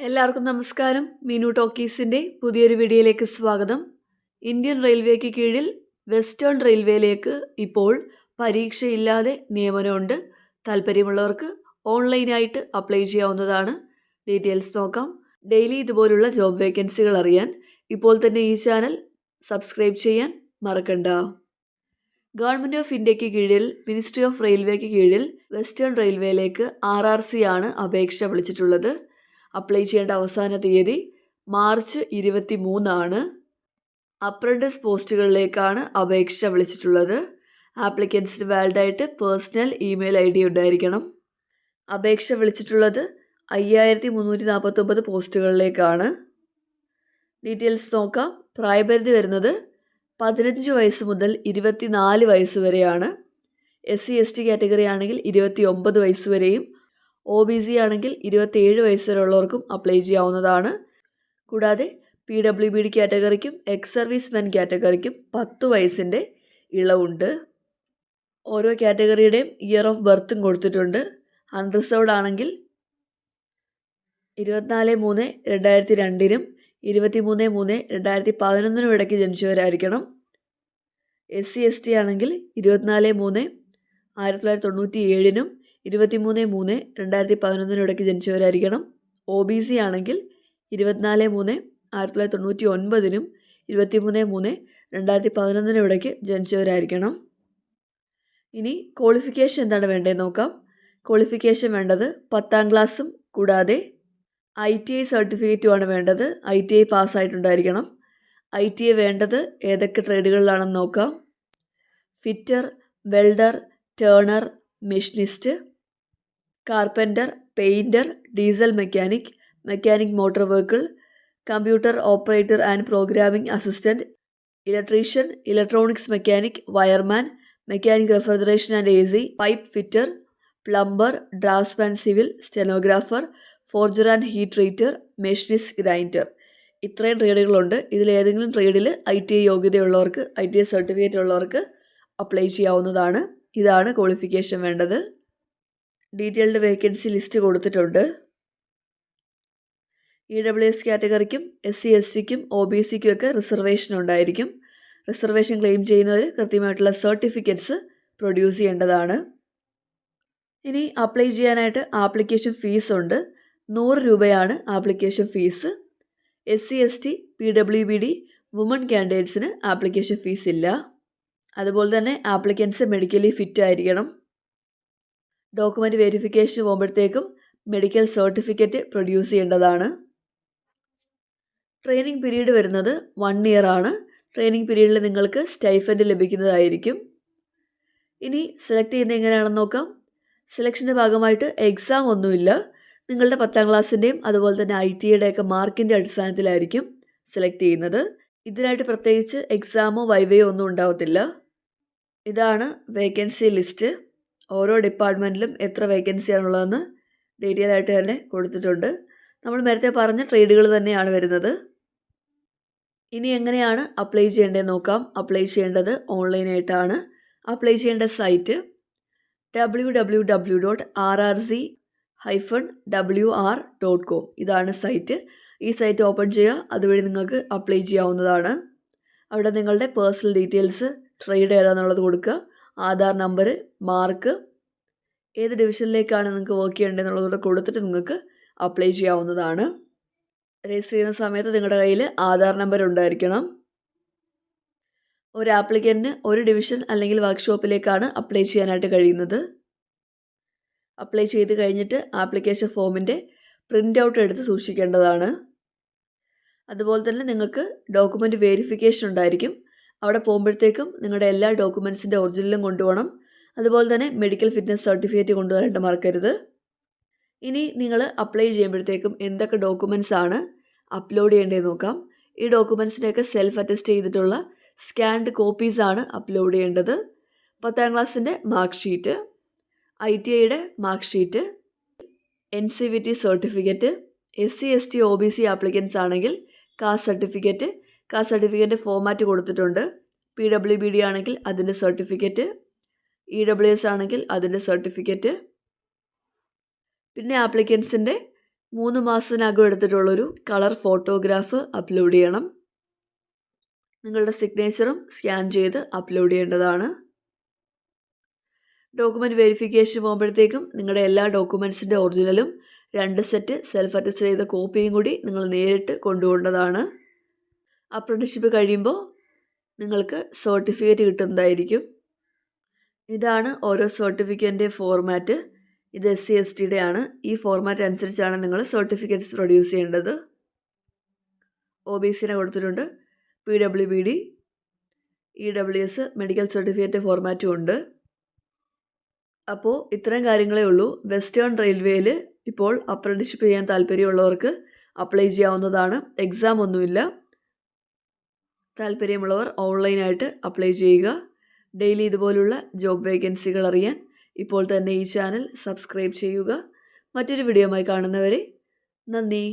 എല്ലാവർക്കും നമസ്കാരം. മീനു ടോക്കീസിൻ്റെ പുതിയൊരു വീഡിയോയിലേക്ക് സ്വാഗതം. ഇന്ത്യൻ റെയിൽവേക്ക് കീഴിൽ വെസ്റ്റേൺ റെയിൽവേയിലേക്ക് ഇപ്പോൾ പരീക്ഷയില്ലാതെ നിയമനമുണ്ട്. താല്പര്യമുള്ളവർക്ക് ഓൺലൈനായിട്ട് അപ്ലൈ ചെയ്യാവുന്നതാണ്. ഡീറ്റെയിൽസ് നോക്കാം. ഡെയിലി ഇതുപോലുള്ള ജോബ് വേക്കൻസികൾ അറിയാൻ ഇപ്പോൾ തന്നെ ഈ ചാനൽ സബ്സ്ക്രൈബ് ചെയ്യാൻ മറക്കണ്ട. ഗവൺമെൻറ് ഓഫ് ഇന്ത്യക്ക് കീഴിൽ മിനിസ്ട്രി ഓഫ് റെയിൽവേക്ക് കീഴിൽ വെസ്റ്റേൺ റെയിൽവേയിലേക്ക് RRC ആണ് അപേക്ഷ വിളിച്ചിട്ടുള്ളത്. അപ്ലൈ ചെയ്യേണ്ട അവസാന തീയതി മാർച്ച് 23 അപ്രൻറ്റിസ് പോസ്റ്റുകളിലേക്കാണ് അപേക്ഷ വിളിച്ചിട്ടുള്ളത്. ആപ്ലിക്കൻസിന് വാലിഡായിട്ട് പേഴ്സണൽ ഇമെയിൽ ID ഉണ്ടായിരിക്കണം. അപേക്ഷ വിളിച്ചിട്ടുള്ളത് 5349 പോസ്റ്റുകളിലേക്കാണ്. ഡീറ്റെയിൽസ് നോക്കാം. പ്രായപരിധി വരുന്നത് 15 വയസ്സ് മുതൽ 24 വയസ്സ് വരെയാണ്. SC/ST കാറ്റഗറി ആണെങ്കിൽ 29 വയസ്സ് വരെയും, OBC ആണെങ്കിൽ 27 വയസ്സ് വരെയുള്ളവർക്കും അപ്ലൈ ചെയ്യാവുന്നതാണ്. കൂടാതെ PWBD കാറ്റഗറിക്കും എക്സ് സർവീസ് മെൻ കാറ്റഗറിക്കും 10 വയസ്സിൻ്റെ ഇളവുണ്ട്. ഓരോ കാറ്റഗറിയുടെയും ഇയർ ഓഫ് ബർത്തും കൊടുത്തിട്ടുണ്ട്. അൺറിസർവ്ഡ് ആണെങ്കിൽ 24/3/2002 23/3/2011 ഇടയ്ക്ക് ജനിച്ചവരായിരിക്കണം. SC/ST ആണെങ്കിൽ 24/3/1997 23/3/2011 ഇടയ്ക്ക് ജനിച്ചവരായിരിക്കണം. OBC ആണെങ്കിൽ 24/3/1999 23/3/2011 ഇടയ്ക്ക് ജനിച്ചവരായിരിക്കണം. ഇനി ക്വാളിഫിക്കേഷൻ എന്താണ് വേണ്ടതെന്ന് നോക്കാം. ക്വാളിഫിക്കേഷൻ വേണ്ടത് 10ാം ക്ലാസ്സും കൂടാതെ ITI സർട്ടിഫിക്കറ്റുമാണ് വേണ്ടത്. ITI പാസ്സായിട്ടുണ്ടായിരിക്കണം. ITI വേണ്ടത് ഏതൊക്കെ ട്രേഡുകളിലാണെന്ന് നോക്കാം. Fitter, welder, turner, machinist, carpenter, painter, diesel mechanic, mechanic motor vehicle, computer operator and programming assistant, electrician, electronics mechanic, wireman, mechanic refrigeration and AC, pipe fitter, plumber, draughtsman civil, stenographer, forger and heat treater, machinist, grinder. ഇത്രയും ട്രേഡുകളുണ്ട്. ഇതിലേതെങ്കിലും ട്രേഡിൽ ITI യോഗ്യതയുള്ളവർക്ക്, ITI certificate ഉള്ളവർക്ക് apply ചെയ്യാവുന്നതാണ്. ഇതാണ് qualification വേണ്ടത്. Detailed vacancy list കൊടുത്തിട്ടുണ്ട്. EWS കാറ്റഗറിക്കും SC/STക്കും OBCക്കും ഒക്കെ റിസർവേഷൻ ഉണ്ടായിരിക്കും. റിസർവേഷൻ ക്ലെയിം ചെയ്യുന്നവർ കൃത്യമായിട്ടുള്ള സർട്ടിഫിക്കറ്റ്സ് പ്രൊഡ്യൂസ് ചെയ്യേണ്ടതാണ്. ഇനി അപ്ലൈ ചെയ്യാനായിട്ട് ആപ്ലിക്കേഷൻ ഫീസ് ഉണ്ട്. 100 രൂപയാണ് application fees. SC/ST, PWBD, woman കാൻഡിഡേറ്റ്സിന് ആപ്ലിക്കേഷൻ ഫീസ് ഇല്ല. അതുപോലെ തന്നെ ആപ്ലിക്കൻസ് മെഡിക്കലി ഫിറ്റ് ആയിരിക്കണം. ഡോക്യുമെൻ്റ് വെരിഫിക്കേഷന് പോകുമ്പോഴത്തേക്കും മെഡിക്കൽ സർട്ടിഫിക്കറ്റ് പ്രൊഡ്യൂസ് ചെയ്യേണ്ടതാണ്. ട്രെയിനിങ് പീരീഡ് വരുന്നത് 1 ഇയർ ആണ്. ട്രെയിനിങ് പീരീഡിൽ നിങ്ങൾക്ക് സ്റ്റൈഫൻഡ് ലഭിക്കുന്നതായിരിക്കും. ഇനി സെലക്ട് ചെയ്യുന്നത് എങ്ങനെയാണെന്ന് നോക്കാം. സെലക്ഷൻ്റെ ഭാഗമായിട്ട് എക്സാം ഒന്നുമില്ല. നിങ്ങളുടെ 10ാം ക്ലാസ്സിൻ്റെയും അതുപോലെ തന്നെ ITIയുടെ ഒക്കെ മാർക്കിൻ്റെ അടിസ്ഥാനത്തിലായിരിക്കും സെലക്ട് ചെയ്യുന്നത്. ഇതിനായിട്ട് പ്രത്യേകിച്ച് എക്സാമോ വൈവയോ ഒന്നും ഉണ്ടാവത്തില്ല. ഇതാണ് വേക്കൻസി ലിസ്റ്റ്. ഓരോ ഡിപ്പാർട്ട്മെൻറ്റിലും എത്ര വേക്കൻസിയാണുള്ളതെന്ന് ഡീറ്റെയിൽ ആയിട്ട് തന്നെ കൊടുത്തിട്ടുണ്ട്. നമ്മൾ നേരത്തെ പറഞ്ഞ ട്രേഡുകൾ തന്നെയാണ് വരുന്നത്. ഇനി എങ്ങനെയാണ് അപ്ലൈ ചെയ്യേണ്ടതെന്ന് നോക്കാം. അപ്ലൈ ചെയ്യേണ്ടത് ഓൺലൈനായിട്ടാണ്. അപ്ലൈ ചെയ്യേണ്ട സൈറ്റ് www.rrc-wr.com. ഇതാണ് സൈറ്റ്. ഈ സൈറ്റ് ഓപ്പൺ ചെയ്യുക. അതുവഴി നിങ്ങൾക്ക് അപ്ലൈ ചെയ്യാവുന്നതാണ്. അവിടെ നിങ്ങളുടെ പേഴ്സണൽ ഡീറ്റെയിൽസ്, ട്രേഡ് ഏതാണെന്നുള്ളത് കൊടുക്കുക, ആധാർ നമ്പർ, മാർക്ക്, ഏത് ഡിവിഷനിലേക്കാണ് നിങ്ങൾക്ക് വർക്ക് ചെയ്യേണ്ടതെന്നുള്ളത് കൊടുത്തിട്ട് നിങ്ങൾക്ക് അപ്ലൈ ചെയ്യാവുന്നതാണ്. രജിസ്റ്റർ ചെയ്യുന്ന സമയത്ത് നിങ്ങളുടെ കയ്യിൽ ആധാർ നമ്പർ ഉണ്ടായിരിക്കണം. ഒരു ആപ്ലിക്കൻറ്റിന് ഒരു ഡിവിഷൻ അല്ലെങ്കിൽ വർക്ക്ഷോപ്പിലേക്കാണ് അപ്ലൈ ചെയ്യാനായിട്ട് കഴിയുന്നത്. അപ്ലൈ ചെയ്ത് കഴിഞ്ഞിട്ട് ആപ്ലിക്കേഷൻ ഫോമിൻ്റെ പ്രിൻ്റ് ഔട്ട് എടുത്ത് സൂക്ഷിക്കേണ്ടതാണ്. അതുപോലെ തന്നെ നിങ്ങൾക്ക് ഡോക്യുമെൻ്റ് വെരിഫിക്കേഷൻ ഉണ്ടായിരിക്കും. അവിടെ പോകുമ്പോഴത്തേക്കും നിങ്ങളുടെ എല്ലാ ഡോക്യുമെൻറ്റ്സിൻ്റെ ഒറിജിനലും കൊണ്ടുപോകണം. അതുപോലെ തന്നെ മെഡിക്കൽ ഫിറ്റ്നസ് സർട്ടിഫിക്കറ്റ് കൊണ്ടുവരാനായിട്ട് മറക്കരുത്. ഇനി നിങ്ങൾ അപ്ലൈ ചെയ്യുമ്പോഴത്തേക്കും എന്തൊക്കെ ഡോക്യുമെൻറ്റ്സ് ആണ് അപ്ലോഡ് ചെയ്യേണ്ടതെന്ന് നോക്കാം. ഈ ഡോക്യുമെൻറ്റ്സിൻ്റെയൊക്കെ സെൽഫ് അറ്റസ്റ്റ് ചെയ്തിട്ടുള്ള സ്കാൻഡ് കോപ്പീസാണ് അപ്ലോഡ് ചെയ്യേണ്ടത്. 10ാം ക്ലാസ്സിൻ്റെ മാർക്ക് ഷീറ്റ്, ITIയുടെ mark sheet, NCVT certificate, SC/ST OBC applicants ആണെങ്കിൽ കാസ്റ്റ് സർട്ടിഫിക്കറ്റ്. കാസ്റ്റ് സർട്ടിഫിക്കറ്റിൻ്റെ ഫോമാറ്റ് കൊടുത്തിട്ടുണ്ട്. PWBD ആണെങ്കിൽ അതിൻ്റെ സർട്ടിഫിക്കറ്റ്, EWS ആണെങ്കിൽ അതിൻ്റെ സർട്ടിഫിക്കറ്റ്, പിന്നെ ആപ്ലിക്കൻസിൻ്റെ 3 മാസത്തിനകം എടുത്തിട്ടുള്ളൊരു കളർ ഫോട്ടോഗ്രാഫ് അപ്ലോഡ് ചെയ്യണം. നിങ്ങളുടെ സിഗ്നേച്ചറും സ്കാൻ ചെയ്ത് അപ്ലോഡ് ചെയ്യേണ്ടതാണ്. ഡോക്യുമെൻറ്റ് വെരിഫിക്കേഷൻ പോകുമ്പോഴത്തേക്കും നിങ്ങളുടെ എല്ലാ ഡോക്യുമെൻറ്റ്സിൻ്റെ ഒറിജിനലും 2 സെറ്റ് സെൽഫ് അറ്റസ്റ്റ് ചെയ്ത കോപ്പിയും കൂടി നിങ്ങൾ നേരിട്ട് കൊണ്ടുപോകേണ്ടതാണ്. അപ്രന്റീസ്ഷിപ്പ് കഴിയുമ്പോൾ നിങ്ങൾക്ക് സർട്ടിഫിക്കറ്റ് കിട്ടുന്നതായിരിക്കും. ഇതാണ് ഓരോ സർട്ടിഫിക്കറ്റിൻ്റെ ഫോർമാറ്റ്. ഇത് SC/ST ആണ്. ഈ ഫോർമാറ്റ് അനുസരിച്ചാണ് നിങ്ങൾ സർട്ടിഫിക്കറ്റ്സ് പ്രൊഡ്യൂസ് ചെയ്യേണ്ടത്. OBCനെ കൊടുത്തിട്ടുണ്ട്. PWBD, EWS മെഡിക്കൽ സർട്ടിഫിക്കറ്റ് ഫോർമാറ്റും ഉണ്ട്. അപ്പോൾ ഇത്രയും കാര്യങ്ങളേ ഉള്ളൂ. വെസ്റ്റേൺ റെയിൽവേയിൽ ഇപ്പോൾ അപ്രന്റീസ്ഷിപ്പ് ചെയ്യാൻ താല്പര്യമുള്ളവർക്ക് അപ്ലൈ ചെയ്യാവുന്നതാണ്. എക്സാം ഒന്നുമില്ല. താല്പര്യമുള്ളവർ ഓൺലൈനായിട്ട് അപ്ലൈ ചെയ്യുക. ഡെയിലി ഇതുപോലുള്ള ജോബ് വേക്കൻസികൾ അറിയാൻ ഇപ്പോൾ തന്നെ ഈ ചാനൽ സബ്സ്ക്രൈബ് ചെയ്യുക. മറ്റൊരു വീഡിയോയുമായി കാണുന്നവരെ നന്ദി.